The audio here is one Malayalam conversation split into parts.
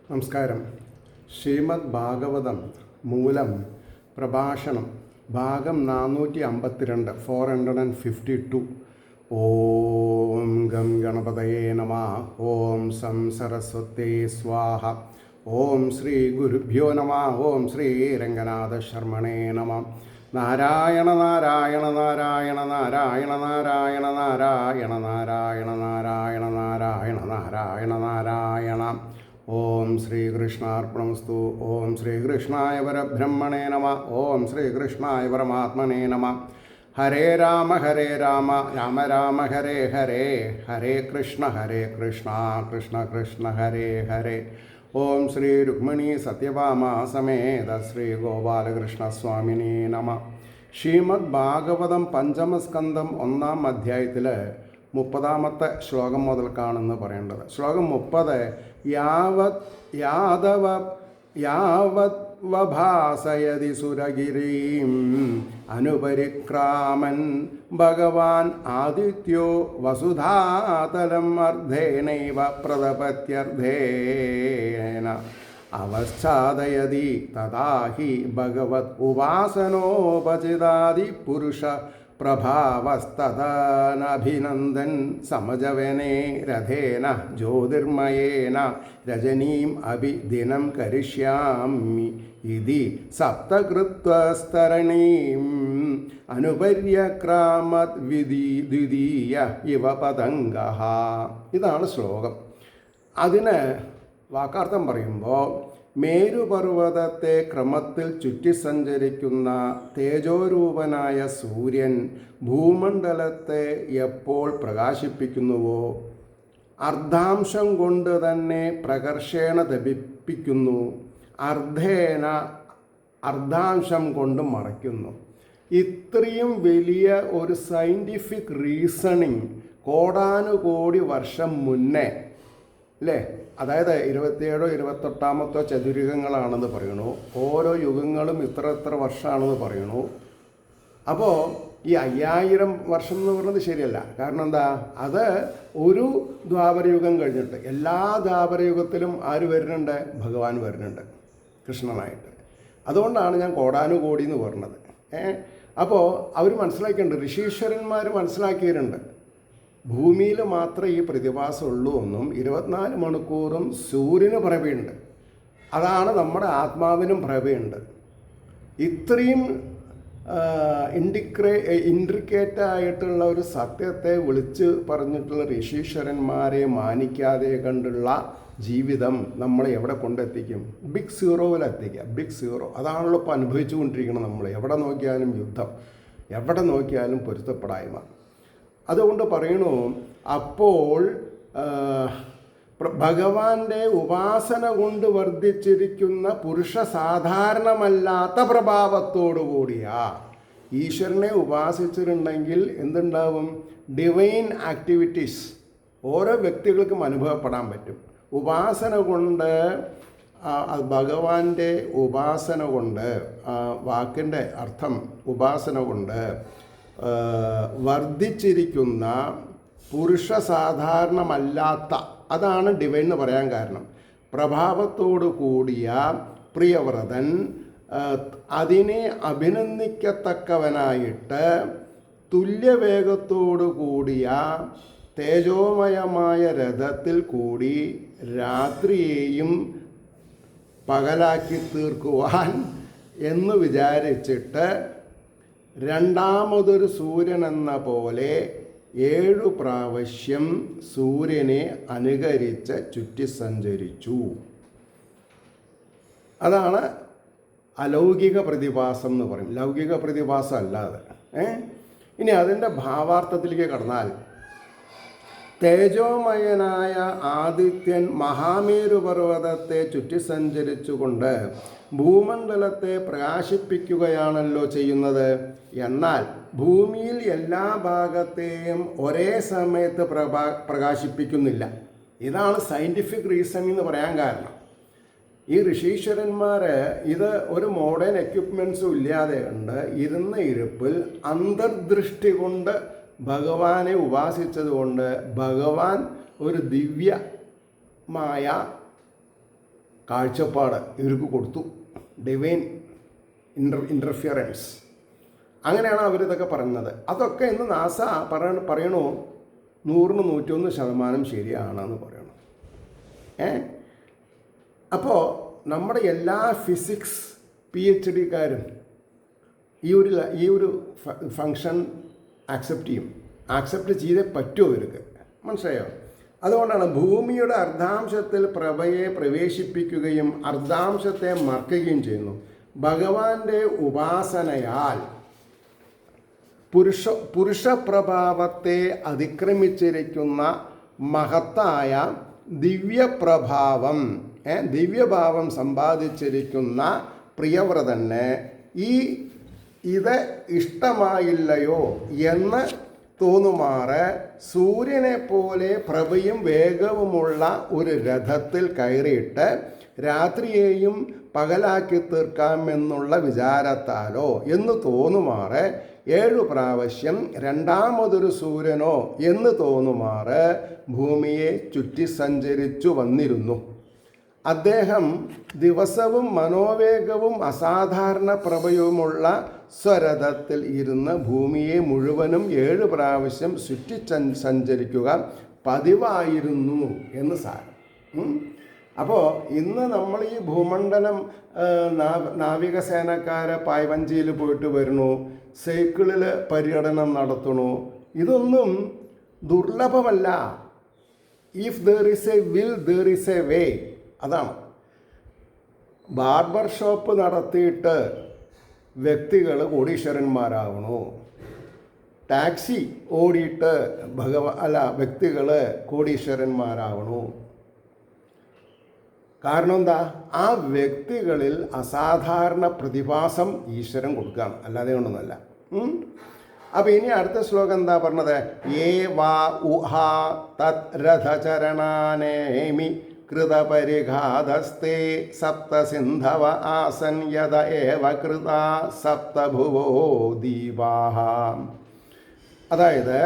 നമസ്കാരം. ശ്രീമദ് ഭാഗവതം മൂലം പ്രഭാഷണം ഭാഗം 452 452. ഓം ഗം ഗണപതയേ നമഃ. ഓം സം സരസ്വതേ സ്വാഹ. ഓം ശ്രീ ഗുരുഭ്യോ നമഃ. ഓം ശ്രീ രംഗനാഥ ശർമ്മണേ നമഃ. നാരായണ നാരായണ നാരായണ നാരായണ നാരായണ നാരായണ നാരായണ നാരായണ നാരായണ നാരായണ നാരായണ. ഓം ശ്രീകൃഷ്ണാർപ്പണമസ്തു. ഓം ശ്രീകൃഷ്ണായ പരബ്രഹ്മണേ നമഃ. ഓം ശ്രീകൃഷ്ണായ പരമാത്മനേ നമഃ. ഹരേ രാമ രാമ രാമ ഹരേ ഹരേ, ഹരേ കൃഷ്ണ കൃഷ്ണ കൃഷ്ണ ഹരേ ഹരേ. ഓം ശ്രീ രുക്മിണി സത്യഭാമ സമേത ശ്രീ ഗോപാലകൃഷ്ണസ്വാമിനേ നമഃ. ശ്രീമദ് ഭാഗവതം പഞ്ചമസ്കന്ധം 1-ാം അധ്യായത്തിൽ 30-ാമത്തെ ശ്ലോകം മുതൽക്കാണെന്ന് പറയേണ്ടത്. ശ്ലോകം 30. യാവത് വഭാസയതി സുരഗിരീം അനുപരിക്രാമൻ ഭഗവാൻ ആദിത്യോ വസുധാതലം അർദ്ധേനൈവ പ്രതപത്യർദ്ധേന അവസ്ഥാദയതി തഥാ ഹി ഭഗവത് ഉപാസനോപചിതാദി പുരുഷ പ്രഭാവസ്തദനഭിനന്ദൻ സമജവനെ രഥേന ജ്യോതിർമയേന രജനീം അഭി ദിനം കരിഷ്യാമി ഇതി സപ്തകൃത്വസ്തരണീം അനുപര്യക്രാമത് ദ്വിതീയ ഇവ പതംഗഃ. ഇതാണ് ശ്ലോകം. അതിന് വാക്കാർത്ഥം പറയുമ്പോൾ, മേരുപർവ്വതത്തെ ക്രമത്തിൽ ചുറ്റി സഞ്ചരിക്കുന്ന തേജോരൂപനായ സൂര്യൻ ഭൂമണ്ഡലത്തെ എപ്പോൾ പ്രകാശിപ്പിക്കുന്നുവോ അർദ്ധാംശം കൊണ്ട് തന്നെ പ്രകർഷേണ തപിപ്പിക്കുന്നു, അർദ്ധേന അർദ്ധാംശം കൊണ്ട് മറയ്ക്കുന്നു. ഇത്രയും വലിയ ഒരു സയൻറ്റിഫിക് റീസണിങ് കോടാനുകോടി വർഷം മുന്നേ അല്ലേ, അതായത് 27 28 ചതുരയുഗങ്ങളാണെന്ന് പറയണു. ഓരോ യുഗങ്ങളും ഇത്ര വർഷമാണെന്ന് പറയണു. അപ്പോൾ ഈ 5000 വർഷം എന്ന് പറയുന്നത് ശരിയല്ല. കാരണം എന്താ, അത് ഒരു ദ്വാപരയുഗം കഴിഞ്ഞിട്ട് എല്ലാ ദ്വാപരയുഗത്തിലും ആര് വരുന്നുണ്ട്? ഭഗവാൻ വരുന്നുണ്ട് കൃഷ്ണനായിട്ട്. അതുകൊണ്ടാണ് ഞാൻ കോടാനുകോടി എന്ന് പറഞ്ഞത്. അപ്പോൾ അവർ മനസ്സിലാക്കിയിട്ടുണ്ട്, ഋഷീശ്വരന്മാർ മനസ്സിലാക്കിയിട്ടുണ്ട്, ഭൂമിയിൽ മാത്രമേ ഈ പ്രതിഭാസമുള്ളൂ എന്നും 24 മണിക്കൂറും സൂര്യന് പ്രഭയുണ്ട്. അതാണ് നമ്മുടെ ആത്മാവിനും പ്രഭയുണ്ട്. ഇത്രയും ഇൻട്രിക്കേറ്റായിട്ടുള്ള ഒരു സത്യത്തെ വിളിച്ച് പറഞ്ഞിട്ടുള്ള ഋഷീശ്വരന്മാരെ മാനിക്കാതെ കണ്ടുള്ള ജീവിതം നമ്മളെ എവിടെ കൊണ്ടെത്തിക്കും? ബിഗ് സീറോയിലെത്തിക്കുക. ബിഗ് സീറോ അതാണല്ലോ ഇപ്പോൾ അനുഭവിച്ചു കൊണ്ടിരിക്കുന്നത്. നമ്മൾ എവിടെ നോക്കിയാലും യുദ്ധം, എവിടെ നോക്കിയാലും പൊരുത്തപ്പെടായ്മ. അതുകൊണ്ട് പറയണു, അപ്പോൾ ഭഗവാന്റെ ഉപാസന കൊണ്ട് വർദ്ധിച്ചിരിക്കുന്ന പുരുഷ സാധാരണമല്ലാത്ത പ്രഭാവത്തോടു കൂടിയാ ഈശ്വരനെ ഉപാസിച്ചിട്ടുണ്ടെങ്കിൽ എന്തുണ്ടാവും? ഡിവൈൻ ആക്ടിവിറ്റീസ് ഓരോ വ്യക്തികൾക്കും അനുഭവപ്പെടാൻ പറ്റും. ഉപാസന കൊണ്ട്, ഭഗവാന്റെ ഉപാസന കൊണ്ട്, വാക്കിൻ്റെ അർത്ഥം ഉപാസന കൊണ്ട് വർദ്ധിച്ചിരിക്കുന്ന പുരുഷ സാധാരണമല്ലാത്ത, അതാണ് ഡിവൈൻ എന്ന് പറയാൻ കാരണം, പ്രഭാവത്തോടു കൂടിയ പ്രിയവ്രതൻ അതിനെ അഭിനന്ദിക്കത്തക്കവനായിട്ട് തുല്യവേഗത്തോടു കൂടിയ തേജോമയമായ രഥത്തിൽ കൂടി രാത്രിയെയും പകലാക്കി തീർക്കുവാൻ എന്ന് വിചാരിച്ചിട്ട് രണ്ടാമതൊരു സൂര്യൻ എന്ന പോലെ 7 പ്രാവശ്യം സൂര്യനെ അനുകരിച്ച് ചുറ്റി സഞ്ചരിച്ചു. അതാണ് അലൗകിക പ്രതിഭാസം എന്ന് പറയും. ലൗകിക പ്രതിഭാസം അല്ലാതെ. ഇനി അതിൻ്റെ ഭാവാർത്ഥത്തിലേക്ക് കടന്നാൽ, തേജോമയനായ ആദിത്യൻ മഹാമേരു പർവ്വതത്തെ ചുറ്റി സഞ്ചരിച്ചുകൊണ്ട് ഭൂമണ്ഡലത്തെ പ്രകാശിപ്പിക്കുകയാണല്ലോ ചെയ്യുന്നത്. എന്നാൽ ഭൂമിയിൽ എല്ലാ ഭാഗത്തെയും ഒരേ സമയത്ത് പ്രകാശിപ്പിക്കുന്നില്ല. ഇതാണ് സയൻറ്റിഫിക് റീസൺ എന്ന് പറയാൻ കാരണം. ഈ ഋഷീശ്വരന്മാർ ഇത് ഒരു മോഡേൺ എക്യുപ്മെൻറ്റ്സും ഇല്ലാതെ കണ്ട് ഇരുന്ന ഇരിപ്പിൽ അന്തർദൃഷ്ടി കൊണ്ട് ഭഗവാനെ ഉപാസിച്ചതുകൊണ്ട് ഭഗവാൻ ഒരു ദിവ്യമായ കാഴ്ചപ്പാട് ഇവർക്ക് കൊടുത്തു. Divine interference. അങ്ങനെയാണ് അവരിതൊക്കെ പറയുന്നത്. അതൊക്കെ ഇന്ന് നാസ പറയണു 100-101% ശരിയാണെന്ന് പറയണം. അപ്പോൾ നമ്മുടെ എല്ലാ ഫിസിക്സ് PhD-കാരും ഈ ഒരു ഫങ്ഷൻ ആക്സെപ്റ്റ് ചെയ്തേ പറ്റുമോ ഇവർക്ക്? മനസ്സിലായോ? അതുകൊണ്ടാണ് ഭൂമിയുടെ അർദ്ധാംശത്തിൽ പ്രഭയെ പ്രവേശിപ്പിക്കുകയും അർദ്ധാംശത്തെ മറക്കുകയും ചെയ്യുന്നു. ഭഗവാന്റെ ഉപാസനയാൽ പുരുഷപ്രഭാവത്തെ അതിക്രമിച്ചിരിക്കുന്ന മഹത്തായ ദിവ്യഭാവം സമ്പാദിച്ചിരിക്കുന്ന പ്രിയവ്രതന് ഇത് ഇഷ്ടമായില്ലയോ എന്ന് തോന്നുമാറ് സൂര്യനെ പോലെ പ്രഭയും വേഗവുമുള്ള ഒരു രഥത്തിൽ കയറിയിട്ട് രാത്രിയെയും പകലാക്കി തീർക്കാമെന്നുള്ള വിചാരത്താലോ എന്ന് തോന്നുമാറ് 7 പ്രാവശ്യം രണ്ടാമതൊരു സൂര്യനോ എന്ന് തോന്നുമാറ് ഭൂമിയെ ചുറ്റി സഞ്ചരിച്ചു വന്നിരുന്നു. അദ്ദേഹം ദിവസവും മനോവേഗവും അസാധാരണ പ്രഭയുമുള്ള സ്വരഥത്തിൽ ഇരുന്ന് ഭൂമിയെ മുഴുവനും 7 പ്രാവശ്യം ചുറ്റി സഞ്ചരിക്കുക പതിവായിരുന്നു എന്ന് സാരം. അപ്പോൾ ഇന്ന് നമ്മൾ ഈ ഭൂമണ്ഡലം നാവികസേനക്കാരെ പായ്വഞ്ചിയിൽ പോയിട്ട് വരുന്നു, സൈക്കിളിൽ പര്യടനം നടത്തണു. ഇതൊന്നും ദുർലഭമല്ല. If there is a will there is a way. അതാണ്. ബാർബർ ഷോപ്പ് നടത്തിയിട്ട് വ്യക്തികൾ കോടീശ്വരന്മാരാകണു. ടാക്സി ഓടിയിട്ട് വ്യക്തികൾ കോടീശ്വരന്മാരാകണു. കാരണം എന്താ? ആ വ്യക്തികളിൽ അസാധാരണ പ്രതിഭാസം ഈശ്വരൻ കൊടുക്കാം, അല്ലാതെ കൊണ്ടൊന്നുമല്ല. അപ്പം ഇനി അടുത്ത ശ്ലോകം എന്താ പറഞ്ഞത്? ഏ വാ ഉഹാ തത് രഥചരണാനേമി കൃതപരിഘാതസ്തേ സപ്തസിന്ധവ ആസൻ യദ ഏവ കൃതാ സപ്തഭുവോ ദീപാഹ. അതായത്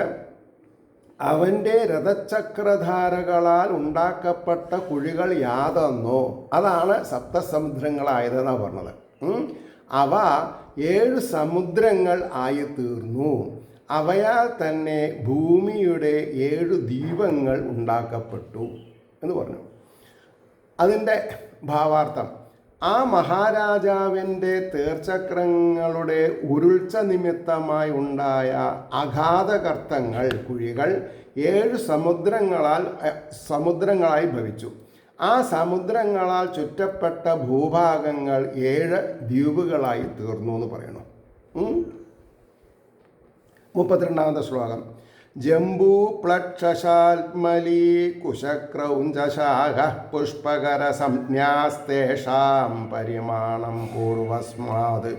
അവൻ്റെ രഥചക്രധാരകളാൽ ഉണ്ടാക്കപ്പെട്ട കുഴികൾ യാതൊന്നോ അതാണ് സപ്തസമുദ്രങ്ങളായതെന്നാണ് പറഞ്ഞത്. അവ 7 സമുദ്രങ്ങൾ ആയി തീർന്നു. അവയാൽ തന്നെ ഭൂമിയുടെ 7 ദ്വീപങ്ങൾ ഉണ്ടാക്കപ്പെട്ടു എന്ന് പറഞ്ഞു. അതിൻ്റെ ഭാവാർത്ഥം, ആ മഹാരാജാവിൻ്റെ തേർച്ചക്രങ്ങളുടെ ഉരുൾച്ച നിമിത്തമായി ഉണ്ടായ അഗാധഗർത്തങ്ങൾ കുഴികൾ 7 സമുദ്രങ്ങളായി ഭവിച്ചു. ആ സമുദ്രങ്ങളാൽ ചുറ്റപ്പെട്ട ഭൂഭാഗങ്ങൾ 7 ദ്വീപുകളായി തീർന്നു എന്ന് പറയുന്നു. 32ാമത്തെ ശ്ലോകം. ജംബൂ പ്ലക്ഷശാൽമലീ കുശക്രൗഞ്ചശാഖ പുഷ്പകര സംജ്ഞാസ്തേഷാം പരിമാണം പൂർവസ്മാത്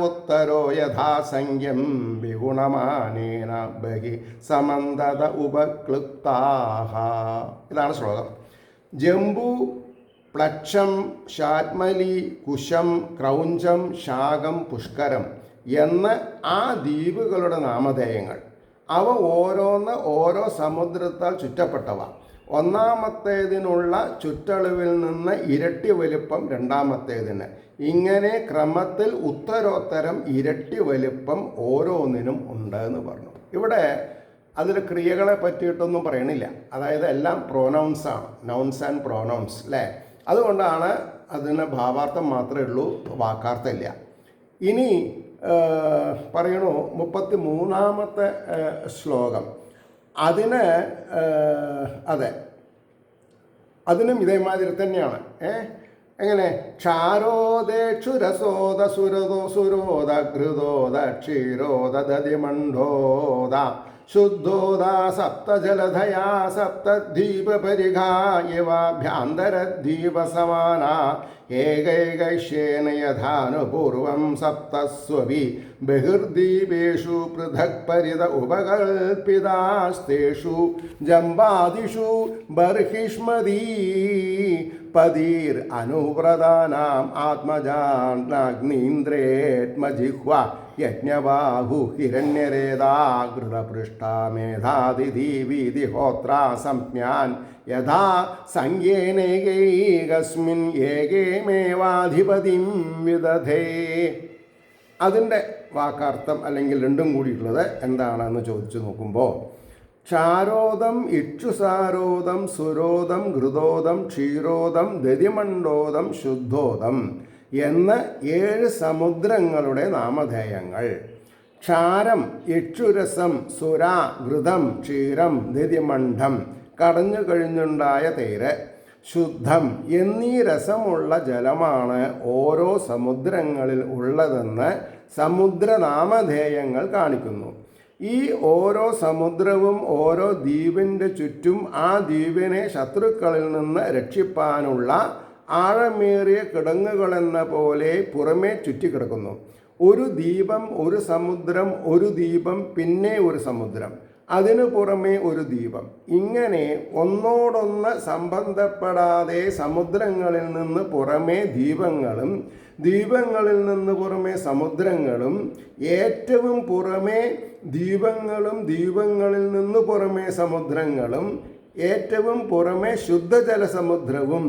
ഉത്തരോ യഥാസംഖ്യം വിഗുണമാനേന ബഹി സമന്തത ഉപക്ലുപ്താഹ. ഇതാണ് ശ്ലോകം. ജംബൂ, പ്ലക്ഷം, ശാൽമലി, കുശം, ക്രൗഞ്ചം, ശാഖം, പുഷ്കരം എന്ന് ആ ദ്വീപുകളുടെ നാമധേയങ്ങൾ. അവ ഓരോ സമുദ്രത്താൽ ചുറ്റപ്പെട്ടവ. ഒന്നാമത്തേതിനുള്ള ചുറ്റളവിൽ നിന്ന് ഇരട്ടി വലിപ്പം രണ്ടാമത്തേതിന്. ഇങ്ങനെ ക്രമത്തിൽ ഉത്തരോത്തരം ഇരട്ടി വലിപ്പം ഓരോന്നിനും ഉണ്ട് എന്ന് പറഞ്ഞു. ഇവിടെ അതിൽ ക്രിയകളെ പറ്റിയിട്ടൊന്നും പറയണില്ല. അതായത് എല്ലാം പ്രോനൗൺസാണ്, നൗൺസ് ആൻഡ് പ്രോനൗൺസ് അല്ലേ. അതുകൊണ്ടാണ് അതിന് ഭാവാർത്ഥം മാത്രമേ ഉള്ളൂ, വാക്കാർത്ഥമില്ല. ഇനി പറയണു 33ാമത്തെ ശ്ലോകം. അതിനും ഇതേമാതിരി തന്നെയാണ്. എങ്ങനെ? ക്ഷാരോദേക്ഷുരസോദ സുരോദ ഘൃതോദ ക്ഷീരോദ ദതിമണ്ഡോദ ശുദ്ധോദ സപ്തജലധയാ സപ്തദ്വീപപരിഘാ ഇവാഭ്യാന്തരദ്വീപ സമാന ഏകൈകൈശ്യേന യഥാനുപൂർവം സപ്തസ്വപി ബഹിർദ്വീപേഷു പൃഥക് പരിത ഉപകൽപിതാസ്തേഷു ജംബാദിഷു ബർഹിഷ്മദീ പദീർ അനുവ്രതാനാം ആത്മജാഗ്നീന്ദ്രേത്മജിഹ്വ യജ്ഞബാഹു ഹിരണ്യരേതാ ഘൃതപൃഷ്ഠാമേധാതിഥി വീതിഹോത്ര സംജ്ഞാൻ യഥാ സംഖ്യേനേകൈകസ്മിൻ ഏകേമേവാധിപതിം വിദധേ. അതിൻ്റെ വാക്കാർത്ഥം അല്ലെങ്കിൽ രണ്ടും കൂടിയിട്ടുള്ളത് എന്താണെന്ന് ചോദിച്ചു നോക്കുമ്പോൾ, ക്ഷാരോദം ഇക്ഷുസാരോദം സുരോദം ഘൃതോദം ക്ഷീരോദം ദതിമണ്ഡോദം ശുദ്ധോദം എന്ന് 7 സമുദ്രങ്ങളുടെ നാമധേയങ്ങൾ. ക്ഷാരം, ഇക്ഷുരസം, സുര, ഘൃതം, ക്ഷീരം, ദതിമണ്ഡം കടഞ്ഞു കഴിഞ്ഞുണ്ടായ തേര്, ശുദ്ധം എന്നീ രസമുള്ള ജലമാണ് ഓരോ സമുദ്രങ്ങളിൽ ഉള്ളതെന്ന് സമുദ്രനാമധേയങ്ങൾ കാണിക്കുന്നു. ഈ ഓരോ സമുദ്രവും ഓരോ ദ്വീപിൻ്റെ ചുറ്റും ആ ദ്വീപിനെ ശത്രുക്കളിൽ നിന്ന് രക്ഷിപ്പാനുള്ള ആഴമേറിയ കിടങ്ങുകളെന്ന പോലെ പുറമേ ചുറ്റിക്കിടക്കുന്നു. ഒരു ദ്വീപം, ഒരു സമുദ്രം, ഒരു ദ്വീപം, പിന്നെ ഒരു സമുദ്രം, അതിനു പുറമേ ഒരു ദ്വീപം, ഇങ്ങനെ ഒന്നോടൊന്ന് സംബന്ധപ്പെടാതെ സമുദ്രങ്ങളിൽ നിന്ന് പുറമേ ദ്വീപങ്ങളും ദ്വീപങ്ങളിൽ നിന്ന് പുറമേ സമുദ്രങ്ങളും ഏറ്റവും പുറമേ ദ്വീപങ്ങളും ദ്വീപങ്ങളിൽ നിന്ന് പുറമേ സമുദ്രങ്ങളും ഏറ്റവും പുറമേ ശുദ്ധജല സമുദ്രവും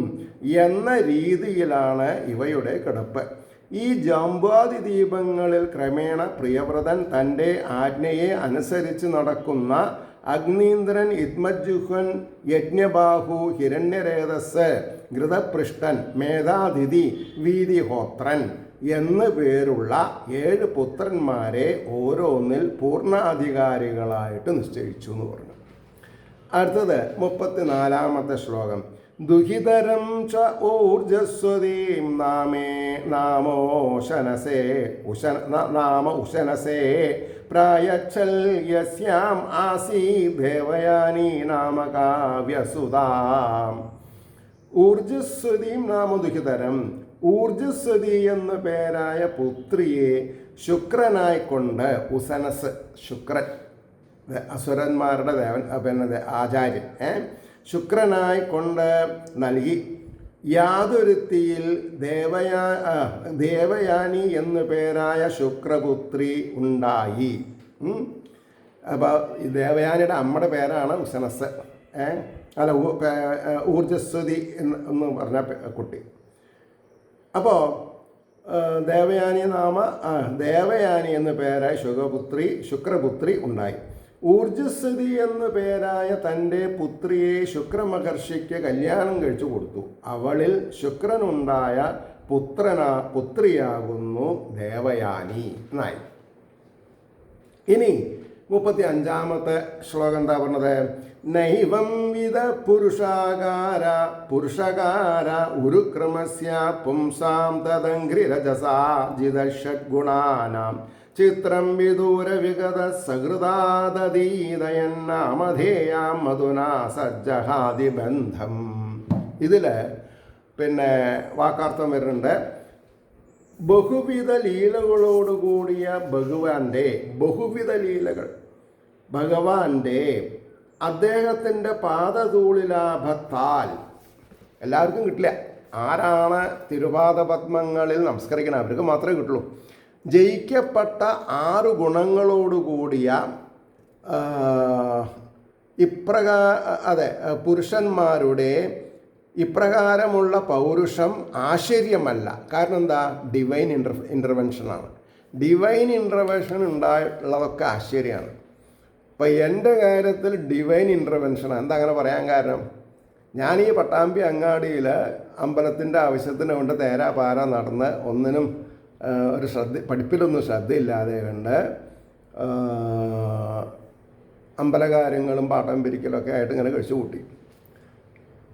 എന്ന രീതിയിലാണ് ഇവയുടെ കിടപ്പ്. ഈ ജാംബാദി ദ്വീപങ്ങളിൽ ക്രമേണ പ്രിയവ്രതൻ തൻ്റെ ആജ്ഞയെ അനുസരിച്ച് നടക്കുന്ന അഗ്നീന്ദ്രൻ, യുഗ്മജുഹൻ, യജ്ഞബാഹു, ഹിരണ്യരേതസ്, ഘൃതപൃഷ്ഠൻ, മേധാതിഥി, വീതിഹോത്രൻ എന്ന് പേരുള്ള 7 പുത്രന്മാരെ ഓരോന്നിൽ പൂർണ്ണാധികാരികളായിട്ട് നിശ്ചയിച്ചു എന്ന് പറഞ്ഞു. അടുത്തത് 34-ാമത്തെ ശ്ലോകം. ദുഹിതരം ച ഊർജസ്വതീം നാമോശനസേ ഉശനസേ പ്രായച്ഛൽ യസ്യാം ആസീ ദേവയാനി നാമകാവ്യസുതാം. ഊർജസ്വതീം നാമ ദുഹിതരം. ഊർജസ്വതി എന്ന പേരായ പുത്രിയെ ശുക്രനായിക്കൊണ്ട്, ഉസനസ് ശുക്രൻ, അസുരന്മാരുടെ ദേവൻ, പിന്നെ ആചാര്യൻ, ശുക്രനായിക്കൊണ്ട് നൽകി. യാതൊരുത്തിയിൽ ദേവയാനി എന്നു പേരായ ശുക്രപുത്രി ഉണ്ടായി. അപ്പോൾ ഈ ദേവയാനിയുടെ അമ്മയുടെ പേരാണ് ഉസനസ്, അല്ല ഊർജസ്വതി എന്ന് പറഞ്ഞ കുട്ടി. അപ്പോൾ ദേവയാനി എന്നു പേരായ ശുക്രപുത്രി ഉണ്ടായി. ഊർജസ്വതി എന്നു പേരായ തൻ്റെ പുത്രിയെ ശുക്രമഹർഷിക്ക് കല്യാണം കഴിച്ചു കൊടുത്തു. അവളിൽ ശുക്രനുണ്ടായ പുത്രിയാകുന്നു ദേവയാനി എന്നായി. ഇനി 35-ാമത്തെ ശ്ലോകം എന്താ പറഞ്ഞത്? നൈവം വിധ പുരുഷകാര ഉരുക്രമസ്യ പുംസാം തദംഘ്രിരജസാ ജിതഷഡ്ഗുണാനാം ചിത്രം വിദൂര വിഗത സഹൃദാദീതയന്നാമധേയാം മധുനാ സജ്ജഹാദി ബന്ധം. ഇതിൽ പിന്നെ വാക്കാർത്ഥം വരുന്നുണ്ട്. ബഹുവിധ ലീലകളോടുകൂടിയ ബഹുവിധ ലീലകൾ ഭഗവാന്റെ അദ്ദേഹത്തിൻ്റെ പാദധൂളിലാഭത്താൽ എല്ലാവർക്കും കിട്ടില്ല. ആരാണ് തിരുപാദപത്മങ്ങളിൽ നമസ്കരിക്കണം അവർക്ക് മാത്രമേ കിട്ടുള്ളൂ. ജയിക്കപ്പെട്ട 6 ഗുണങ്ങളോടുകൂടിയ പുരുഷന്മാരുടെ ഇപ്രകാരമുള്ള പൗരുഷം ആശ്ചര്യമല്ല. കാരണം എന്താ? ഡിവൈൻ ഇൻ്റർവെൻഷനാണ്. ഡിവൈൻ ഇൻ്റർവെൻഷൻ ഉണ്ടായിട്ടുള്ളതൊക്കെ ആശ്ചര്യമാണ്. അപ്പം എൻ്റെ കാര്യത്തിൽ ഡിവൈൻ ഇൻ്റർവെൻഷനാണ്. എന്താ അങ്ങനെ പറയാൻ കാരണം? ഞാൻ ഈ പട്ടാമ്പി അങ്ങാടിയിൽ അമ്പലത്തിൻ്റെ ആവശ്യത്തിന് കൊണ്ട് തേരാപാര നടന്ന് ഒന്നിനും പഠിപ്പിലൊന്നും ശ്രദ്ധയില്ലാതെ കണ്ട് അമ്പലകാര്യങ്ങളും പാട്ടം പിരിക്കലൊക്കെ ആയിട്ട് ഇങ്ങനെ കഴിച്ചു കൂട്ടി.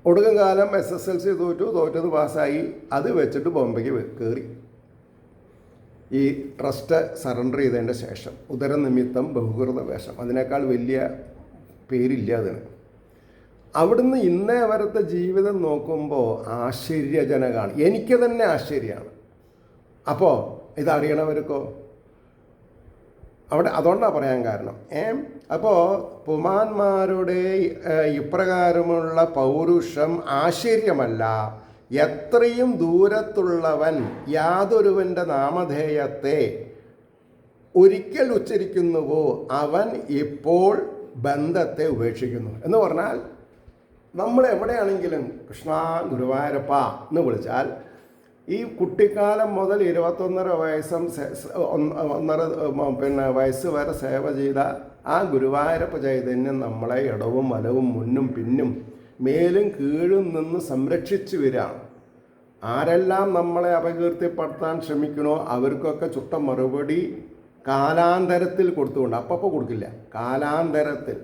ഒടുക്കം കാലം SSLC തോറ്റത് പാസ്സായി. അത് വെച്ചിട്ട് ബോംബെക്ക് കയറി. ഈ ട്രസ്റ്റ് സറണ്ടർ ചെയ്തതിൻ്റെ ശേഷം ഉദരനിമിത്തം ബഹുകൃത വേഷം, അതിനേക്കാൾ വലിയ പേരില്ല അതിന്. അവിടുന്ന് ഇന്നേ വരത്തെ ജീവിതം നോക്കുമ്പോൾ ആശ്ചര്യജനകമാണ്. എനിക്ക് തന്നെ ആശ്ചര്യമാണ്. അപ്പോൾ ഇതറിയണവർക്കോ അവിടെ അതുകൊണ്ടാണ് പറയാൻ കാരണം. അപ്പോൾ പുമാന്മാരുടെ ഇപ്രകാരമുള്ള പൗരുഷം ആശ്ചര്യമല്ല. എത്രയും ദൂരത്തുള്ളവൻ യാതൊരുവൻ്റെ നാമധേയത്തെ ഒരിക്കൽ ഉച്ചരിക്കുന്നുവോ അവൻ ഇപ്പോൾ ബന്ധത്തെ ഉപേക്ഷിക്കുന്നു. എന്ന് പറഞ്ഞാൽ നമ്മൾ എവിടെയാണെങ്കിലും കൃഷ്ണ ഗുരുവായൂരപ്പ എന്ന് വിളിച്ചാൽ ഈ കുട്ടിക്കാലം മുതൽ 21.5 വയസ്സ് വരെ സേവ ചെയ്ത ആ ഗുരുവായൂരപ്പ ചൈതന്യം നമ്മളെ ഇടവും വലവും മുന്നും പിന്നും മേലും കീഴും നിന്ന് സംരക്ഷിച്ചു വരികയാണ്. ആരെല്ലാം നമ്മളെ അപകീർത്തിപ്പെടുത്താൻ ശ്രമിക്കണോ അവർക്കൊക്കെ ചുട്ട മറുപടി കാലാന്തരത്തിൽ കൊടുത്തുകൊണ്ട്, അപ്പോൾ കൊടുക്കില്ല, കാലാന്തരത്തിൽ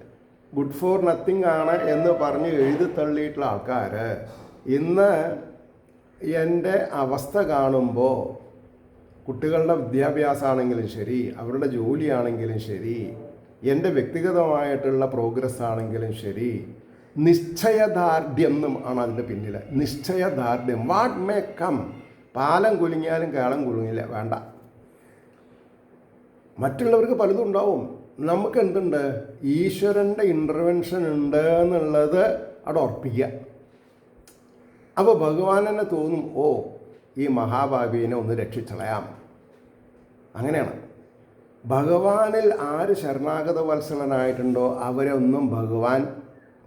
ഗുഡ് ഫോർ നത്തിങ് ആണ് എന്ന് പറഞ്ഞ് എഴുതി തള്ളിയിട്ടുള്ള ആൾക്കാർ ഇന്ന് എൻ്റെ അവസ്ഥ കാണുമ്പോൾ കുട്ടികളുടെ വിദ്യാഭ്യാസമാണെങ്കിലും ശരി, അവരുടെ ജോലിയാണെങ്കിലും ശരി, എൻ്റെ വ്യക്തിഗതമായിട്ടുള്ള പ്രോഗ്രസ് ആണെങ്കിലും ശരി, നിശ്ചയദാർഢ്യം എന്നും ആണ് അതിൻ്റെ പിന്നിൽ. നിശ്ചയദാർഢ്യം, വാട്ട് മേ കം. പാലം കുലുങ്ങിയാലും കേളം കുലുങ്ങില്ല, വേണ്ട. മറ്റുള്ളവർക്ക് പലതും ഉണ്ടാവും, നമുക്ക് എന്തുണ്ട്, ഈശ്വരൻ്റെ ഇൻ്റർവെൻഷൻ ഉണ്ട് എന്നുള്ളത് അവിടെ ഉറപ്പിക്കുക. അപ്പോൾ ഭഗവാൻ തന്നെ തോന്നും, ഓ ഈ മഹാഭാവീനെ ഒന്ന് രക്ഷിച്ചളയാം. അങ്ങനെയാണ്. ഭഗവാനിൽ ആര് ശരണാഗത വത്സലനായിട്ടുണ്ടോ അവരെ ഒന്നും ഭഗവാൻ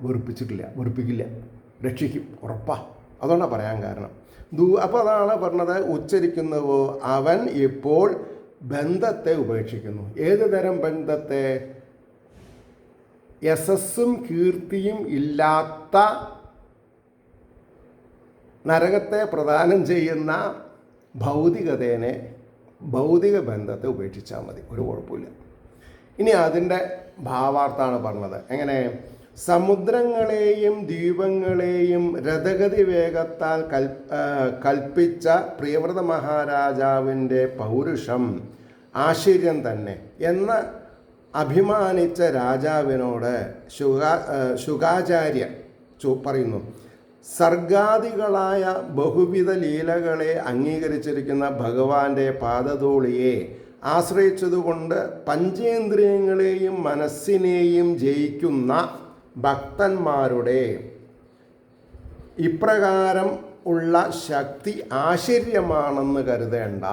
വെറുപ്പിക്കില്ല, രക്ഷിക്കും, ഉറപ്പാ. അതുകൊണ്ടാണ് പറയാൻ കാരണം. അപ്പോൾ അതാണ് പറഞ്ഞത്, ഉച്ചരിക്കുന്നവോ അവൻ ഇപ്പോൾ ബന്ധത്തെ ഉപേക്ഷിക്കുന്നു. ഏത് തരം ബന്ധത്തെ? യശസ്സും കീർത്തിയും ഇല്ലാത്ത നരകത്തെ പ്രദാനം ചെയ്യുന്ന ഭൗതിക ബന്ധത്തെ ഉപേക്ഷിച്ചാൽ മതി, ഒരു കുഴപ്പമില്ല. ഇനി അതിൻ്റെ ഭാവാർത്ഥാണ് പറഞ്ഞത്. എങ്ങനെ? സമുദ്രങ്ങളെയും ദ്വീപങ്ങളെയും രഥഗതി വേഗത്താൽ കൽപ്പിച്ച പ്രിയവ്രത മഹാരാജാവിൻ്റെ പൗരുഷം ആശ്ചര്യം തന്നെ എന്ന് അഭിമാനിച്ച രാജാവിനോട് ശുകാചാര്യൻ പറയുന്നു, സർഗാദികളായ ബഹുവിധ ലീലകളെ അംഗീകരിച്ചിരിക്കുന്ന ഭഗവാന്റെ പാദധൂളിയെ ആശ്രയിച്ചതുകൊണ്ട് പഞ്ചേന്ദ്രിയങ്ങളെയും മനസ്സിനെയും ജയിക്കുന്ന ഭക്തന്മാരുടെ ഇപ്രകാരം ഉള്ള ശക്തി ആശ്ചര്യമാണെന്ന് കരുതേണ്ട.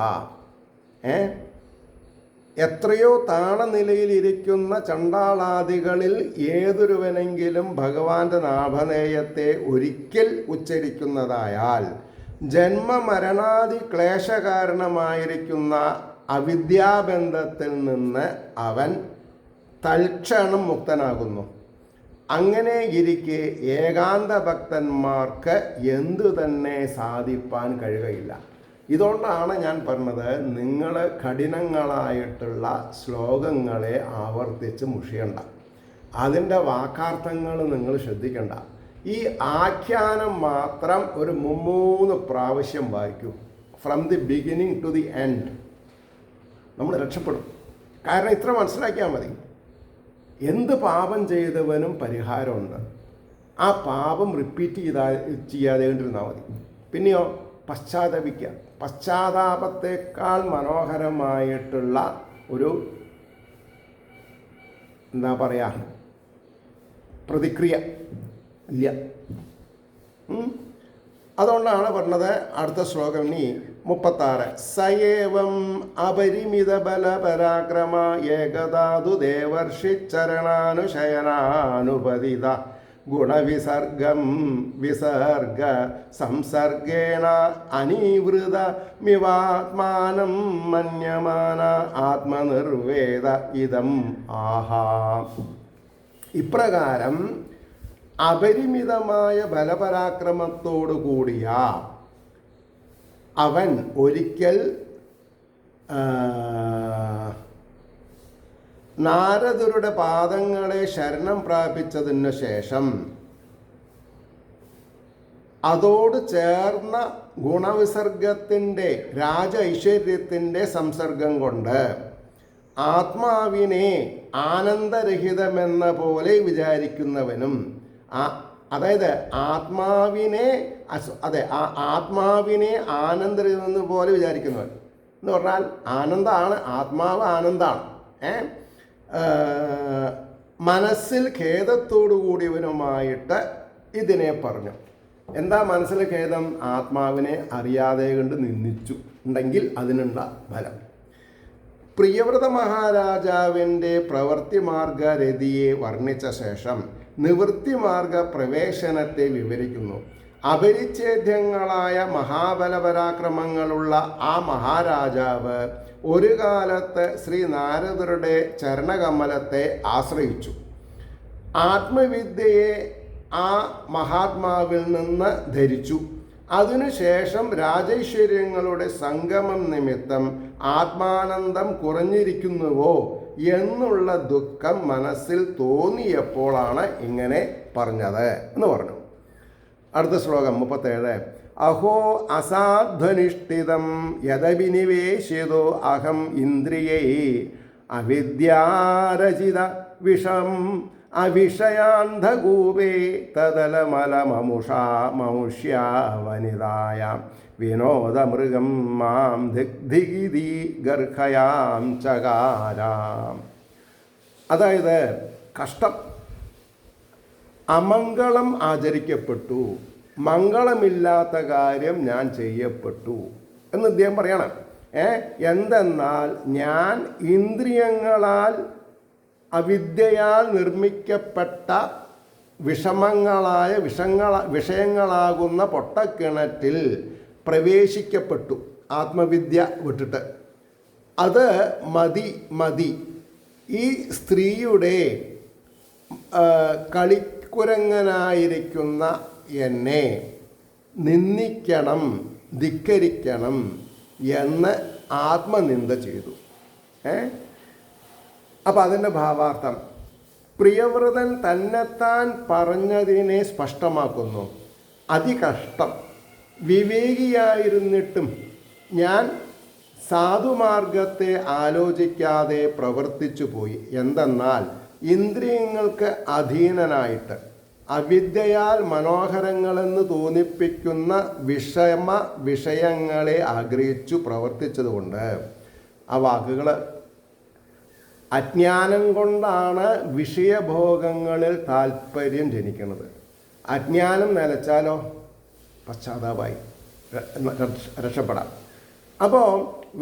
എത്രയോ താണനിലയിലിരിക്കുന്ന ചണ്ടാളാദികളിൽ ഏതൊരുവനെങ്കിലും ഭഗവാന്റെ നാഭനേയത്തെ ഒരിക്കൽ ഉച്ചരിക്കുന്നതായാൽ ജന്മമരണാദി ക്ലേശകാരണമായിരിക്കുന്ന അവിദ്യാബന്ധത്തിൽ നിന്ന് അവൻ തൽക്ഷണം മുക്തനാകുന്നു. അങ്ങനെ ഇരിക്കെ ഏകാന്ത ഭക്തന്മാർക്ക് എന്തു തന്നെ സാധിപ്പാൻ കഴിയുകയില്ല. ഇതുകൊണ്ടാണ് ഞാൻ പറഞ്ഞത്, നിങ്ങൾ കഠിനങ്ങളായിട്ടുള്ള ശ്ലോകങ്ങളെ ആവർത്തിച്ച് മുഷിയണ്ട, അതിൻ്റെ വാക്കാർത്ഥങ്ങൾ നിങ്ങൾ ശ്രദ്ധിക്കണ്ട. ഈ ആഖ്യാനം മാത്രം ഒരു 3 പ്രാവശ്യം വായിക്കൂ, from the beginning to the end. നമ്മൾ രക്ഷപ്പെടും. കാരണം ഇത്ര മനസ്സിലാക്കിയാൽ മതി, എന്ത് പാപം ചെയ്തവനും പരിഹാരമുണ്ട്. ആ പാപം റിപ്പീറ്റ് ചെയ്യാതെ കൊണ്ടിരുന്നാൽ മതി. പിന്നെയോ പശ്ചാത്തപിക്കുക. പശ്ചാത്താപത്തേക്കാൾ മനോഹരമായിട്ടുള്ള ഒരു എന്താ പറയുക പ്രതിക്രിയ ഇല്ല. അതുകൊണ്ടാണ് പറഞ്ഞത് അടുത്ത ശ്ലോകം ഇനി 36. സയേവം അപരിമിത ബലപരാക്രമ ഏകദാതു ദേവർഷിച്ചരണാനുശയനാനുപതിത ഗുണവിസർഗം വിസർഗ സംസർഗേണ അനിവൃത മിവാത്മാനം മന്യമാന ആത്മനിർവേദ ഇതം ആഹാ. ഇപ്രകാരം അപരിമിതമായ ബലപരാക്രമത്തോടു കൂടിയ അവൻ ഒരിക്കൽ നാരദരുടെ പാദങ്ങളെ ശരണം പ്രാപിച്ചതിനു ശേഷം അതോട് ചേർന്ന ഗുണവിസർഗത്തിൻ്റെ രാജ ഐശ്വര്യത്തിൻ്റെ സംസർഗം കൊണ്ട് ആത്മാവിനെ ആനന്ദരഹിതമെന്ന പോലെ വിചാരിക്കുന്നവനും, അതായത് ആത്മാവിനെ ആനന്ദരഹിതമെന്ന പോലെ വിചാരിക്കുന്നവൻ എന്ന് പറഞ്ഞാൽ ആനന്ദമാണ്, ആത്മാവ് ആനന്ദമാണ്. മനസ്സിൽ ഖേദത്തോടു കൂടിയവനുമായിട്ട് ഇതിനെ പറഞ്ഞു. എന്താ മനസ്സിൽ ഖേദം? ആത്മാവിനെ അറിയാതെ കൊണ്ട് നിന്ദിച്ചു ഉണ്ടെങ്കിൽ അതിനുള്ള ഫലം. പ്രിയവ്രത മഹാരാജാവിൻ്റെ പ്രവൃത്തിമാർഗരതിയെ വർണ്ണിച്ച ശേഷം നിവൃത്തിമാർഗ പ്രവേശനത്തെ വിവരിക്കുന്നു. അപരിച്ഛേദ്യങ്ങളായ മഹാബലപരാക്രമങ്ങളുള്ള ആ മഹാരാജാവ് ഒരു കാലത്ത് ശ്രീ നാരദരുടെ ചരണകമലത്തെ ആശ്രയിച്ചു. ആത്മവിദ്യയെ ആ മഹാത്മാവിൽ നിന്ന് ധരിച്ചു. അതിനുശേഷം രാജൈശ്വര്യങ്ങളുടെ സംഗമം നിമിത്തം ആത്മാനന്ദം കുറഞ്ഞിരിക്കുന്നുവോ എന്നുള്ള ദുഃഖം മനസ്സിൽ തോന്നിയപ്പോഴാണ് ഇങ്ങനെ പറഞ്ഞത് എന്ന് പറഞ്ഞു. അടുത്ത ശ്ലോകം 37. അഹോ അസാധ്വനിഷ്ഠിതം യദവിനിവേശിതോ അഹം ഇന്ദ്രിയൈ അവിദ്യാരചിത വിഷം അവിഷയാന്ധകൂപേ തദലമലമമുഷാ മമുഷ്യാവനിതായ വിനോദമൃഗം മാം ദിഗ്ധിഗിതി ഗർഭയാം ചകാരാം. അതായത് കഷ്ടം, അമംഗളം ആചരിക്കപ്പെട്ടു, മംഗളമില്ലാത്ത കാര്യം ഞാൻ ചെയ്യപ്പെട്ടു എന്ന് ഇദ്ദേഹം പറയണം. എന്തെന്നാൽ ഞാൻ ഇന്ദ്രിയങ്ങളാൽ അവിദ്യയാൽ നിർമ്മിക്കപ്പെട്ട വിഷയങ്ങളാകുന്ന പൊട്ടക്കിണറ്റിൽ പ്രവേശിക്കപ്പെട്ടു, ആത്മവിദ്യ വിട്ടിട്ട്. അത് മതി. ഈ സ്ത്രീയുടെ കളിക്കുരങ്ങനായിരിക്കുന്ന എന്നെ നിന്ദിക്കണം, ധിക്കരിക്കണം എന്ന് ആത്മനിന്ദ ചെയ്തു. അപ്പം അതിൻ്റെ ഭാവാർത്ഥം, പ്രിയവ്രതൻ തന്നെത്താൻ പറഞ്ഞതിനെ സ്പഷ്ടമാക്കുന്നു. അതികഷ്ടം, വിവേകിയായിരുന്നിട്ടും ഞാൻ സാധുമാർഗത്തെ ആലോചിക്കാതെ പ്രവർത്തിച്ചു പോയി. എന്തെന്നാൽ ഇന്ദ്രിയങ്ങൾക്ക് അധീനനായിട്ട് അവിദ്യയാൽ മനോഹരങ്ങളെന്ന് തോന്നിപ്പിക്കുന്ന വിഷയങ്ങളെ ആഗ്രഹിച്ചു പ്രവർത്തിച്ചതുകൊണ്ട് ആ വാക്കുകൾ അജ്ഞാനം കൊണ്ടാണ് വിഷയഭോഗങ്ങളിൽ താല്പര്യം ജനിക്കുന്നത്. അജ്ഞാനം നിലച്ചാലോ പശ്ചാത്താപമായി രക്ഷപ്പെടാം. അപ്പോൾ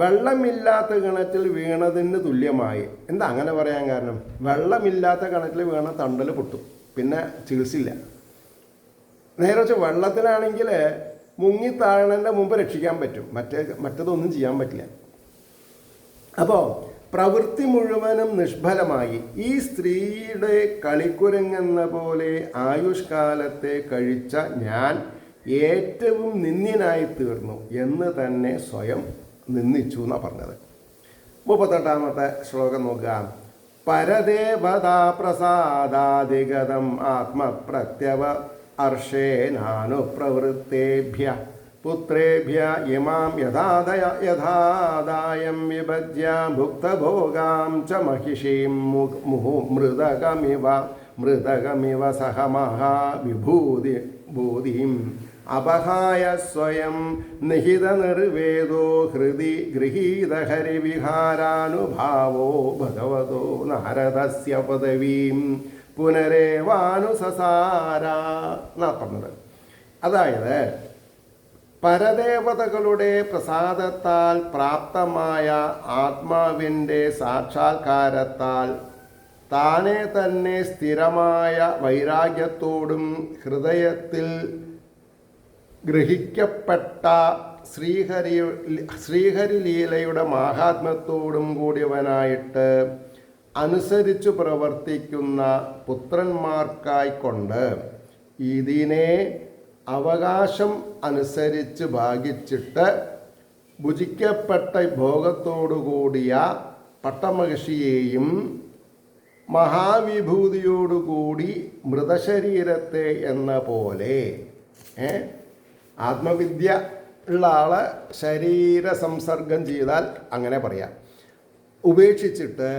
വെള്ളമില്ലാത്ത കിണറ്റിൽ വീണതിന് തുല്യമായി. എന്താ അങ്ങനെ പറയാൻ കാരണം? വെള്ളമില്ലാത്ത കിണറ്റിൽ വീണ തണ്ടൽ പൊട്ടും, പിന്നെ ചികിത്സയില്ല. നേരെ വെച്ച് വെള്ളത്തിലാണെങ്കിൽ മുങ്ങിത്താഴണൻ്റെ മുമ്പ് രക്ഷിക്കാൻ പറ്റും, മറ്റതൊന്നും ചെയ്യാൻ പറ്റില്ല. അപ്പോൾ പ്രവൃത്തി മുഴുവനും നിഷ്ഫലമായി ഈ സ്ത്രീയുടെ കളിക്കുരങ്ങെന്ന പോലെ ആയുഷ്കാലത്തെ കഴിച്ച ഞാൻ ഏറ്റവും നിന്ദ്യനായി തീർന്നു എന്ന് തന്നെ സ്വയം നിന്ദിച്ചു എന്നാണ് പറഞ്ഞത്. 38-ാമത്തെ ശ്ലോകം നോക്കുക. പരദേവതാ പ്രസാദാധിഗതം ആത്മപ്രത്യവ അർഷേനാനുപ്രവൃത്തേഭ്യ പുത്രേഭ്യ ഇമാം യഥാദായം വിഭജ്യ ഭുക്തഭോഗാം ച മഹിഷീം മൃതകമിവ സഹ മഹാവിഭൂതിം അപഹായ സ്വയം നിഹിത നിർവേദോ ഹൃദി ഗൃഹീതഹരിവിഹാരാനുഭാവോ ഭഗവതോ നാരദസ്യ പദവീം പുനരേവാനുസസാര എന്നാ പറഞ്ഞത്. അതായത് പരദേവതകളുടെ പ്രസാദത്താൽ പ്രാപ്തമായ ആത്മാവിൻ്റെ സാക്ഷാത്കാരത്താൽ താനെ തന്നെ സ്ഥിരമായ വൈരാഗ്യത്തോടും ഹൃദയത്തിൽ ഗ്രഹിക്കപ്പെട്ട ശ്രീഹരി ലീലയുടെ മാഹാത്മ്യത്തോടും കൂടിയവനായിട്ട് അനുസരിച്ചു പ്രവർത്തിക്കുന്ന പുത്രന്മാർക്കായിക്കൊണ്ട് ഇതിനെ അവകാശം അനുസരിച്ച് ഭാഗിച്ചിട്ട് ഭുജിക്കപ്പെട്ട ഭോഗത്തോടുകൂടിയ പട്ടമഹിഷിയെയും മഹാവിഭൂതിയോടുകൂടി മൃതശരീരത്തെ എന്ന പോലെ ആത്മവിദ്യ ഉള്ള ആളെ ശരീര സംസർഗം ചെയ്താൽ അങ്ങനെ പറയാം, ഉപേക്ഷിച്ചിട്ട്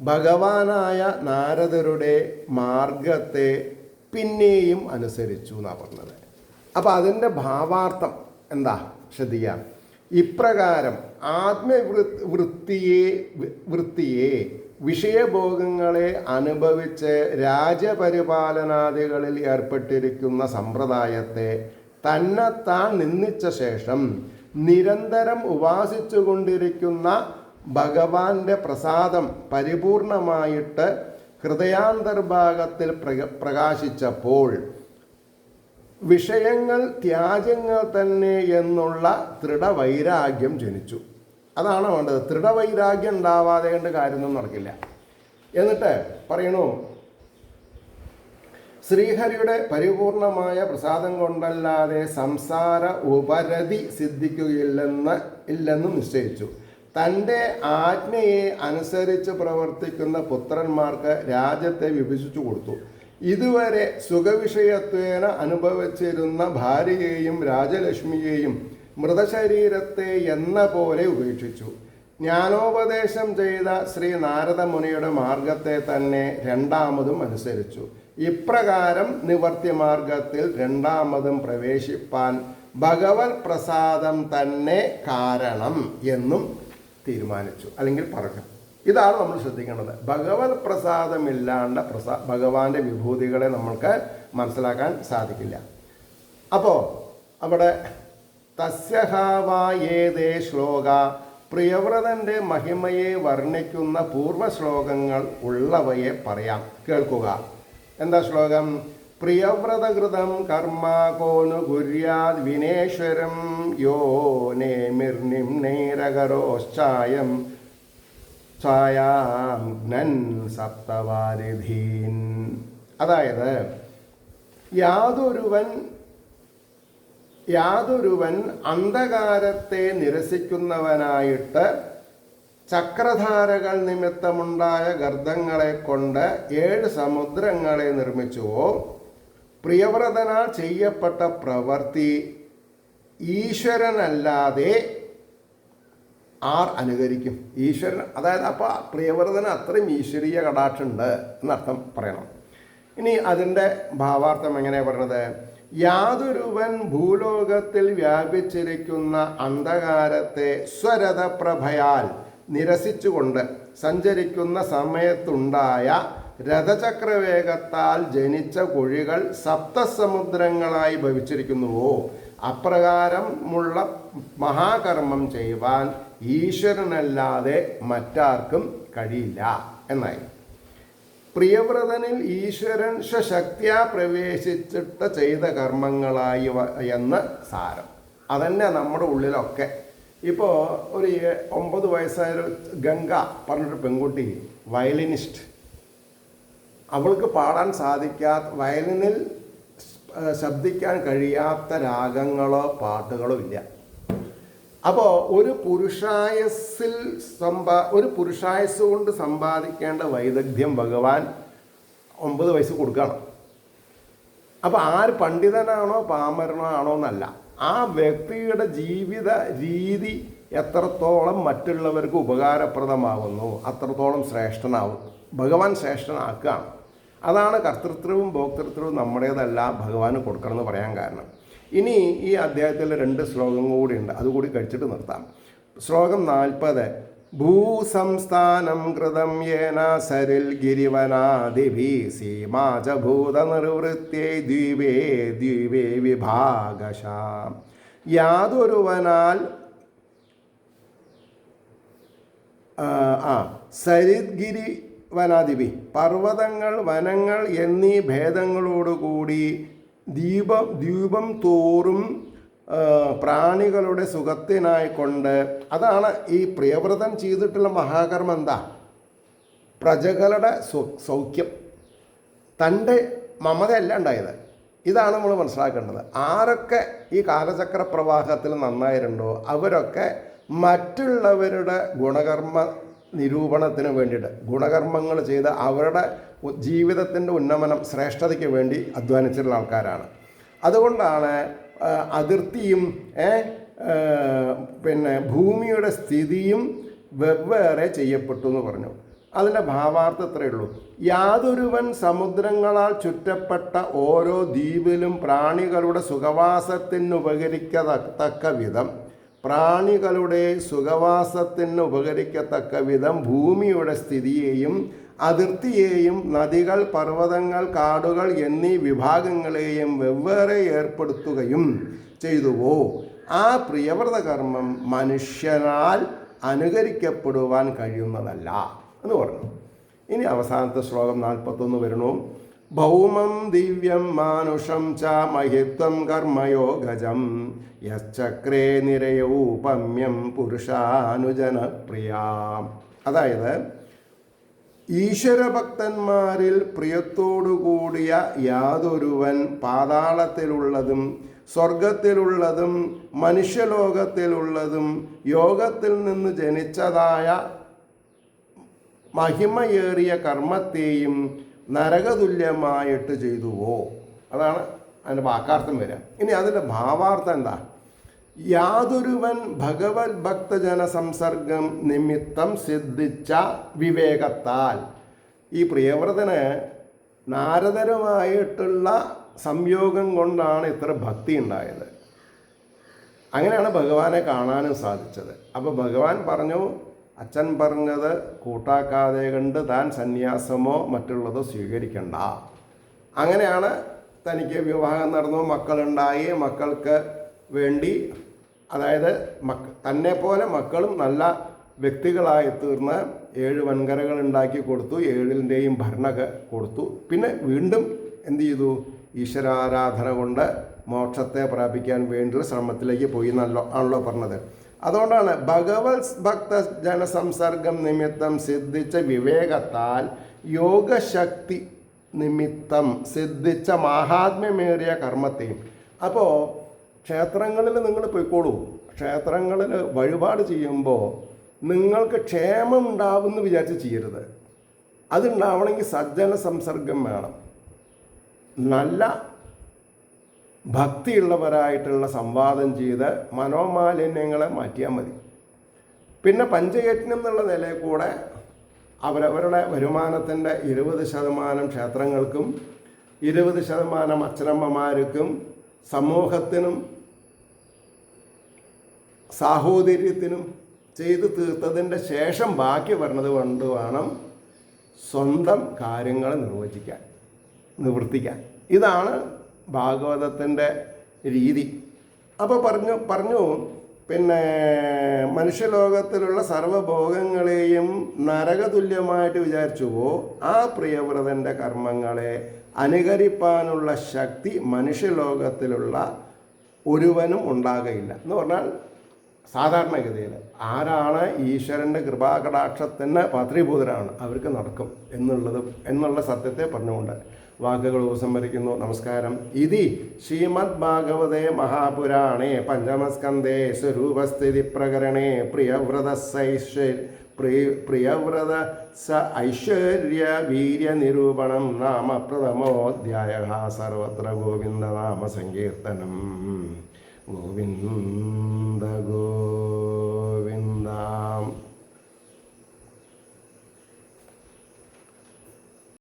ഭഗവാനായ നാരദരുടെ മാർഗത്തെ പിന്നെയും അനുസരിച്ചു എന്നാണ് പറഞ്ഞത്. അപ്പോൾ അതിൻ്റെ ഭാവാർത്ഥം എന്താ ശ്രദ്ധിക്കാം. ഇപ്രകാരം വൃത്തിയെ വിഷയഭോഗങ്ങളെ അനുഭവിച്ച് രാജ്യപരിപാലനാദികളിൽ ഏർപ്പെട്ടിരിക്കുന്ന സമ്പ്രദായത്തെ തന്നെത്താൻ നിന്ദിച്ച ശേഷം നിരന്തരം ഉപാസിച്ചു കൊണ്ടിരിക്കുന്ന ഭഗവാന്റെ പ്രസാദം പരിപൂർണമായിട്ട് ഹൃദയാന്തർഭാഗത്തിൽ പ്രകാശിച്ചപ്പോൾ വിഷയങ്ങൾ ത്യാജ്യങ്ങൾ തന്നെ എന്നുള്ള ദൃഢവൈരാഗ്യം ജനിച്ചു. അതാണ് വേണ്ടത്. ദൃഢവൈരാഗ്യം ഉണ്ടാവാതെ കൊണ്ട് കാര്യമൊന്നും നടക്കില്ല. എന്നിട്ട് പറയണു, ശ്രീഹരിയുടെ പരിപൂർണമായ പ്രസാദം കൊണ്ടല്ലാതെ സംസാര ഉപരതി ഇല്ലെന്ന് നിശ്ചയിച്ചു. തൻ്റെ ആജ്ഞയെ അനുസരിച്ച് പ്രവർത്തിക്കുന്ന പുത്രന്മാർക്ക് രാജ്യത്തെ വിഭജിച്ചു കൊടുത്തു. ഇതുവരെ സുഖവിഷയത്വേന അനുഭവിച്ചിരുന്ന ഭാര്യയെയും രാജലക്ഷ്മിയെയും മൃതശരീരത്തെ എന്ന പോലെ ഉപേക്ഷിച്ചു. ജ്ഞാനോപദേശം ചെയ്ത ശ്രീ നാരദമുനിയുടെ മാർഗത്തെ തന്നെ രണ്ടാമതും അനുസരിച്ചു. ഇപ്രകാരം നിവർത്തിമാർഗത്തിൽ രണ്ടാമതും പ്രവേശിപ്പാൻ ഭഗവത് പ്രസാദം തന്നെ കാരണം എന്നും തീരുമാനിച്ചു, അല്ലെങ്കിൽ പറഞ്ഞു. ഇതാണ് നമ്മൾ ശ്രദ്ധിക്കേണ്ടത്. ഭഗവത് പ്രസാദമില്ലാണ്ട് ഭഗവാന്റെ വിഭൂതികളെ നമ്മൾക്ക് മനസ്സിലാക്കാൻ സാധിക്കില്ല. അപ്പോൾ അവിടെ തസ്യഹാവായേതേ ശ്ലോക, പ്രിയവ്രതന്റെ മഹിമയെ വർണ്ണിക്കുന്ന പൂർവ്വ ശ്ലോകങ്ങൾ ഉള്ളവയെ പറയാം, കേൾക്കുക. എന്താ ശ്ലോകം? പ്രിയവ്രതകൃതം കർമ്മ കോനു ഗുര്യാദ് വിനേശ്വരം യോ നേമിർനിംനൈരകരോശ്ചായം ഛായാഗ്നൻ സപ്തവാരിധീൻ. അതായത് യാതൊരുവൻ അന്ധകാരത്തെ നിരസിക്കുന്നവനായിട്ട് ചക്രധാരകൾ നിമിത്തമുണ്ടായ ഗർദ്ദങ്ങളെ കൊണ്ട് 7 സമുദ്രങ്ങളെ നിർമ്മിച്ചുവോ, പ്രിയവ്രതനാൽ ചെയ്യപ്പെട്ട പ്രവൃത്തി ഈശ്വരനല്ലാതെ ആർ അനുകരിക്കും? ഈശ്വരൻ, അതായത് അപ്പോൾ പ്രിയവ്രതന് അത്രയും ഈശ്വരീയ കടാക്ഷുണ്ട് എന്നർത്ഥം പറയണം. ഇനി അതിൻ്റെ ഭാവാർത്ഥം എങ്ങനെയാണ് പറഞ്ഞത്? യാതൊരുവൻ ഭൂലോകത്തിൽ വ്യാപിച്ചിരിക്കുന്ന അന്ധകാരത്തെ സ്വരഥപ്രഭയാൽ നിരസിച്ചുകൊണ്ട് സഞ്ചരിക്കുന്ന സമയത്തുണ്ടായ രഥചക്രവേഗത്താൽ ജനിച്ച കുഴികൾ സപ്തസമുദ്രങ്ങളായി ഭവിച്ചിരിക്കുന്നുവോ, അപ്രകാരമുള്ള മഹാകർമ്മം ചെയ്യുവാൻ ഈശ്വരനല്ലാതെ മറ്റാർക്കും കഴിയില്ല എന്നായി. പ്രിയവ്രതനിൽ ഈശ്വരൻ സ്വശക്തിയാ പ്രവേശിച്ചിട്ട് ചെയ്ത കർമ്മങ്ങളായി എന്ന് സാരം. അതന്നെ നമ്മുടെ ഉള്ളിലൊക്കെ. ഇപ്പോൾ ഒരു 9 വയസ്സായൊരു ഗംഗ പറഞ്ഞൊരു പെൺകുട്ടി, വയലിനിസ്റ്റ്, അവൾക്ക് പാടാൻ സാധിക്കാത്ത, വയലിനിൽ ശബ്ദിക്കാൻ കഴിയാത്ത രാഗങ്ങളോ പാട്ടുകളോ ഇല്ല. അപ്പോൾ ഒരു പുരുഷായസ് കൊണ്ട് സമ്പാദിക്കേണ്ട വൈദഗ്ധ്യം ഭഗവാൻ 9 വയസ്സ് കൊടുക്കണം. അപ്പോൾ ആര് പണ്ഡിതനാണോ പാമരനോ ആണോ എന്നല്ല, ആ വ്യക്തിയുടെ ജീവിത രീതി എത്രത്തോളം മറ്റുള്ളവർക്ക് ഉപകാരപ്രദമാകുന്നു അത്രത്തോളം ശ്രേഷ്ഠനാവും. ഭഗവാൻ ശ്രേഷ്ഠനാക്കുകയാണ്. അതാണ് കർത്തൃത്വവും ഭോക്തൃത്വവും നമ്മുടേതല്ല, ഭഗവാന് കൊടുക്കണം എന്ന് പറയാൻ കാരണം. ഇനി ഈ അധ്യായത്തിൽ 2 ശ്ലോകം കൂടിയുണ്ട്, അതുകൂടി കഴിച്ചിട്ട് നിർത്താം. ശ്ലോകം 40. ഭൂസംസ്ഥാനം കൃതം യേന സരിൽ ഗിരിവനാദിഭി സീമാചഭൂത നിർവൃത്യേ ദ്വീപേ ദ്വീപേ വിഭാഗശാം. യാതൊരുവനാൽ സരിദ്ഗിരി വനാദിഭി, പർവ്വതങ്ങൾ വനങ്ങൾ എന്നീ ഭേദങ്ങളോടുകൂടി ദ്വീപം തോറും പ്രാണികളുടെ സുഖത്തിനായിക്കൊണ്ട്, അതാണ് ഈ പ്രിയവ്രതൻ ചെയ്തിട്ടുള്ള മഹാകർമ്മം. എന്താ? പ്രജകളുടെ സൗഖ്യം, തൻ്റെ മമതയല്ല ഉണ്ടായത്. ഇതാണ് നമ്മൾ മനസ്സിലാക്കേണ്ടത്. ആരൊക്കെ ഈ കാലചക്ര പ്രവാഹത്തിൽ നന്നായിട്ടുണ്ടോ അവരൊക്കെ മറ്റുള്ളവരുടെ ഗുണകർമ്മ നിരൂപണത്തിന് വേണ്ടിയിട്ട് ഗുണകർമ്മങ്ങൾ ചെയ്ത് അവരുടെ ജീവിതത്തിൻ്റെ ഉന്നമനം, ശ്രേഷ്ഠതയ്ക്ക് വേണ്ടി അധ്വാനിച്ചിട്ടുള്ള ആൾക്കാരാണ്. അതുകൊണ്ടാണ് അതിർത്തിയും ഭൂമിയുടെ സ്ഥിതിയും വെവ്വേറെ ചെയ്യപ്പെട്ടു എന്ന് പറഞ്ഞു. അതിൻ്റെ ഭാവാർത്ഥം ഇത്രയേ ഉള്ളൂ. യാതൊരുവൻ സമുദ്രങ്ങളാൽ ചുറ്റപ്പെട്ട ഓരോ ദ്വീപിലും പ്രാണികളുടെ സുഖവാസത്തിനുപകരിക്കത്തക്ക വിധം ഭൂമിയുടെ സ്ഥിതിയെയും അതിർത്തിയെയും നദികൾ, പർവ്വതങ്ങൾ, കാടുകൾ എന്നീ വിഭാഗങ്ങളെയും വെവ്വേറെ ഏർപ്പെടുത്തുകയും ചെയ്തുവോ, ആ പ്രിയവ്രത കർമ്മം മനുഷ്യനാൽ അനുകരിക്കപ്പെടുവാൻ കഴിയുന്നതല്ല എന്ന് പറഞ്ഞു. ഇനി അവസാനത്തെ ശ്ലോകം 41 വരുന്നു. ഭൗമം ദിവ്യം മാനുഷം ച മഹിത്വം കർമ്മയോഗജം യശ്ചക്രേ നിരയൂപമ്യം പുരുഷാനുജനപ്രിയ. അതായത് ഈശ്വരഭക്തന്മാരിൽ പ്രിയത്തോടുകൂടിയ യാതൊരുവൻ പാതാളത്തിലുള്ളതും സ്വർഗത്തിലുള്ളതും മനുഷ്യലോകത്തിലുള്ളതും യോഗത്തിൽ നിന്ന് ജനിച്ചതായ മഹിമയേറിയ കർമ്മത്തെയും നരകതുല്യമായിട്ട് ചെയ്തുവോ. അതാണ് അതിൻ്റെ വാക്കാർത്ഥം വരിക. ഇനി അതിൻ്റെ ഭാവാർത്ഥം എന്താ? യാതൊരുവൻ ഭഗവത് ഭക്തജന സംസർഗം നിമിത്തം സിദ്ധിച്ച വിവേകത്താൽ. ഈ പ്രിയവ്രതന് നാരദരുമായിട്ടുള്ള സംയോഗം കൊണ്ടാണ് ഇത്ര ഭക്തി ഉണ്ടായത്. അങ്ങനെയാണ് ഭഗവാനെ കാണാനും സാധിച്ചത്. അപ്പോൾ ഭഗവാൻ പറഞ്ഞു, അച്ഛൻ പറഞ്ഞത് കൂട്ടാക്കാതെ കണ്ട് താൻ സന്യാസമോ മറ്റുള്ളതോ സ്വീകരിക്കണ്ട. അങ്ങനെയാണ് തനിക്ക് വിവാഹം നടന്നു, മക്കളുണ്ടായി. മക്കൾക്ക് വേണ്ടി, അതായത് തന്നെ പോലെ മക്കളും നല്ല വ്യക്തികളായി തീർന്ന് 7 വൻകരകൾ ഉണ്ടാക്കി കൊടുത്തു, 7ൻ്റെയും ഭരണക കൊടുത്തു. പിന്നെ വീണ്ടും എന്ത് ചെയ്തു? ഈശ്വരാരാധന കൊണ്ട് മോക്ഷത്തെ പ്രാപിക്കാൻ വേണ്ടിയുള്ള ശ്രമത്തിലേക്ക് പോയി ആണല്ലോ പറഞ്ഞത്. അതുകൊണ്ടാണ് ഭഗവത് ഭക്ത ജനസംസർഗം നിമിത്തം സിദ്ധിച്ച വിവേകത്താൽ യോഗശക്തി നിമിത്തം സിദ്ധിച്ച മഹാത്മ്യമേറിയ കർമ്മത്തെയും. അപ്പോൾ ക്ഷേത്രങ്ങളിൽ നിങ്ങൾ പോയിക്കോളൂ. ക്ഷേത്രങ്ങളിൽ വഴിപാട് ചെയ്യുമ്പോൾ നിങ്ങൾക്ക് ക്ഷേമം ഉണ്ടാവുമെന്ന് വിചാരിച്ച് ചെയ്യരുത്. അതുണ്ടാവണമെങ്കിൽ സജ്ജന സംസർഗം വേണം. നല്ല ഭക്തിയുള്ളവരായിട്ടുള്ള സംവാദം ചെയ്ത് മനോമാലിന്യങ്ങളെ മാറ്റിയാൽ മതി. പിന്നെ പഞ്ചയജ്ഞം എന്നുള്ള നിലയിൽ കൂടെ അവരവരുടെ വരുമാനത്തിൻ്റെ 20% ക്ഷേത്രങ്ങൾക്കും 20% അച്ഛനമ്മമാർക്കും സമൂഹത്തിനും സാഹോദര്യത്തിനും ചെയ്തു തീർത്തതിൻ്റെ ശേഷം ബാക്കി വരുന്നത് കൊണ്ട് വേണം സ്വന്തം കാര്യങ്ങൾ നിവർത്തിക്കാൻ. ഇതാണ് ഭാഗവതത്തിൻ്റെ രീതി. അപ്പോൾ പറഞ്ഞു പിന്നെ മനുഷ്യലോകത്തിലുള്ള സർവഭോഗങ്ങളെയും നരകതുല്യമായിട്ട് വിചാരിച്ചുവോ ആ പ്രിയവ്രതൻ്റെ കർമ്മങ്ങളെ അനുകരിപ്പാനുള്ള ശക്തി മനുഷ്യലോകത്തിലുള്ള ഒരുവനും ഉണ്ടാകയില്ല എന്ന് പറഞ്ഞാൽ, സാധാരണഗതിയിൽ ആരാണ് ഈശ്വരൻ്റെ കൃപാകടാക്ഷത്തിന് പാത്രീഭൂതരാണ് അവർക്ക് നടക്കും എന്നുള്ള സത്യത്തെ പറഞ്ഞുകൊണ്ട് വാക്കുകൾ ഉപസംഹരിക്കുന്നു. നമസ്കാരം. ഇതി ശ്രീമദ് ഭാഗവതേ മഹാപുരാണേ പഞ്ചമസ്കന്ധേ സ്വരൂപസ്ഥിതി പ്രകരണേ പ്രിയവ്രത സ ഐശ്വര്യ വീര്യ നിരൂപണം നാമ പ്രഥമോധ്യായ. സർവത്ര ഗോവിന്ദനാമ സങ്കീർത്തനം.